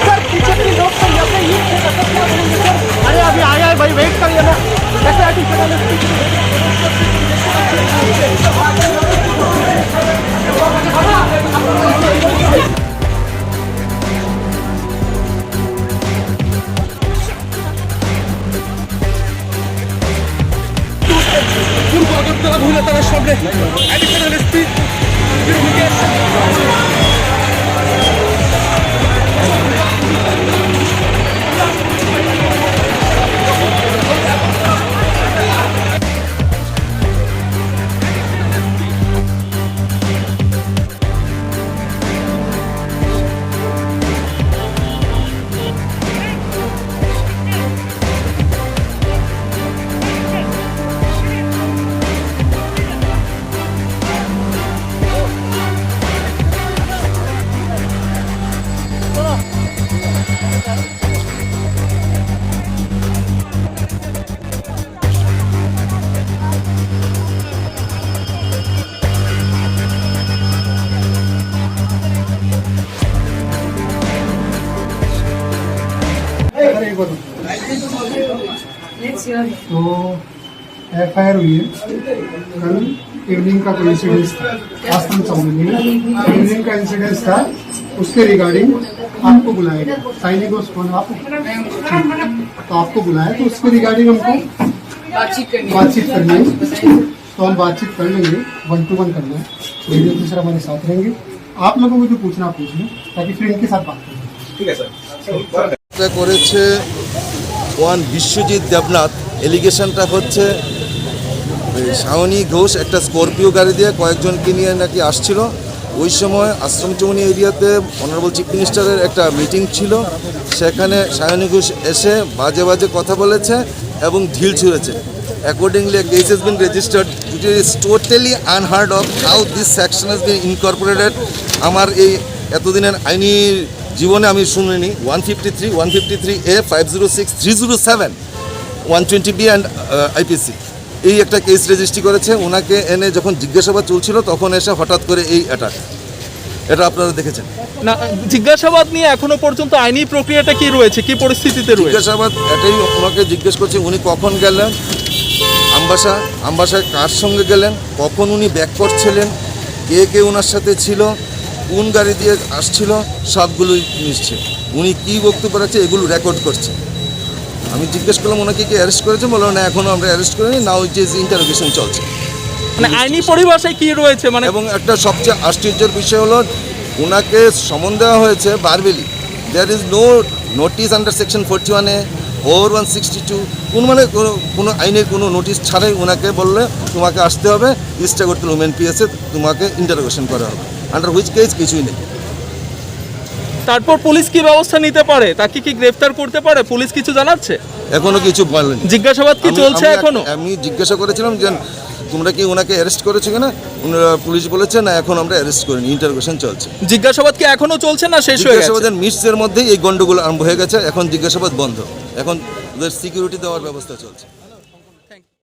Sir पीछे भी लोग तो यहाँ पे ये अरे अभी आया है भाई, वेट करिए ना। कैसे আগরতলা মহিলা থানার সামনে অ্যাডিশনাল এসপি तो FIR हुई है। कल इवनिंग का कोई इंसिडेंस था आश्रम चौधरी में, इवनिंग का इंसिडेंस था, उसके रिगार्डिंग आपको बुलाया गया। सैनिक को आप तो आपको बुलाया, तो उसके रिगार्डिंग हमको बातचीत करनी है। तो हम बातचीत कर लेंगे, 1 to 1 करना है। मेरे ऑफिसर हमारे साथ रहेंगे, आप लोगों को जो पूछना पूछ लें, ताकि फिर इनके साथ बात करें। ঠিক আছে স্যার। করেছে ওয়ান বিশ্বজিৎ দেবনাথ। এলিগেশনটা হচ্ছে শাওনি ঘোষ একটা স্করপিও গাড়ি দিয়ে কয়েকজনকে নিয়ে নাকি আসছিল। ওই সময় আশ্রম চৌনি এরিয়াতে অনারেবল চিফ মিনিস্টারের একটা মিটিং ছিল, সেখানে শাওনি ঘোষ এসে বাজে বাজে কথা বলেছে এবং ঢিল ছুঁড়েছে। Accordingly case has been registered. It is totally unheard of how this section has been incorporated. আমার এই এতদিনের আইনি জীবনে আমি শুনিনি। 153, 153A, 506, 307, 120B অ্যান্ড IPC এই একটা কেস রেজিস্ট্রি করেছে। ওনাকে এনে যখন জিজ্ঞাসাবাদ চলছিল তখন এসে হঠাৎ করে এই অ্যাটাক, এটা আপনারা দেখেছেন না? জিজ্ঞাসাবাদ নিয়ে এখনো পর্যন্ত আইনি প্রক্রিয়াটা কি রয়েছে, কি পরিস্থিতিতে রয়েছে? জিজ্ঞাসাবাদ এটাই ওনাকে জিজ্ঞেস করছে, উনি কখন গেলেন আমবাসায়, কার সঙ্গে গেলেন, কখন উনি ব্যাক করছিলেন, কে কে ওনার সাথে ছিল, কোন গাড়ি দিয়ে আসছিল, সবগুলোই নিশ্চয় উনি কী বক্তব্য রাখছে এগুলো রেকর্ড করছে। আমি জিজ্ঞেস করলাম ওনাকে কি অ্যারেস্ট করেছে, বললো না এখনও আমরা অ্যারেস্ট করিনি, নাও ইট ইজ ইন্টারোগেশন চলছে। মানে আইনি পরিভাষায় কি রয়েছে মানে? এবং একটা সবচেয়ে আশ্চর্যের বিষয় হলো ওনাকে সমন দেওয়া হয়েছে verbally. There is no notice under section 41A or 162, কোনো আইনের কোনো নোটিশ ছাড়াই ওনাকে বললে তোমাকে আসতে হবে ইস্ট আগরতলা উমেন পিএসে, তোমাকে ইন্টারোগেশন করা হবে। আন্ডার হুইচ কেস কিছুই নেই। তারপর পুলিশ কি ব্যবস্থা নিতে পারে? তাকে কি গ্রেফতার করতে পারে? পুলিশ কিছু জানাচ্ছে? এখনো কিছু বলেনি। জিজ্ঞাসাবাদ কি চলছে এখনো? আমি জিজ্ঞাসা করেছিলাম যে তোমরা কি ওনাকে অ্যারেস্ট করেছো কিনা, পুলিশ বলেছে না এখন আমরা অ্যারেস্ট করিনি, ইন্টারোগেশন চলছে। জিজ্ঞাসাবাদ কি এখনো চলছে না শেষ হয়ে গেছে? জিজ্ঞাসাবাদের মিনিটসের মধ্যেই এই গন্ডগোল আরম্ভ হয়ে গেছে, এখন জিজ্ঞাসাবাদ বন্ধ, এখন ওদের সিকিউরিটি দেওয়ার ব্যবস্থা চলছে।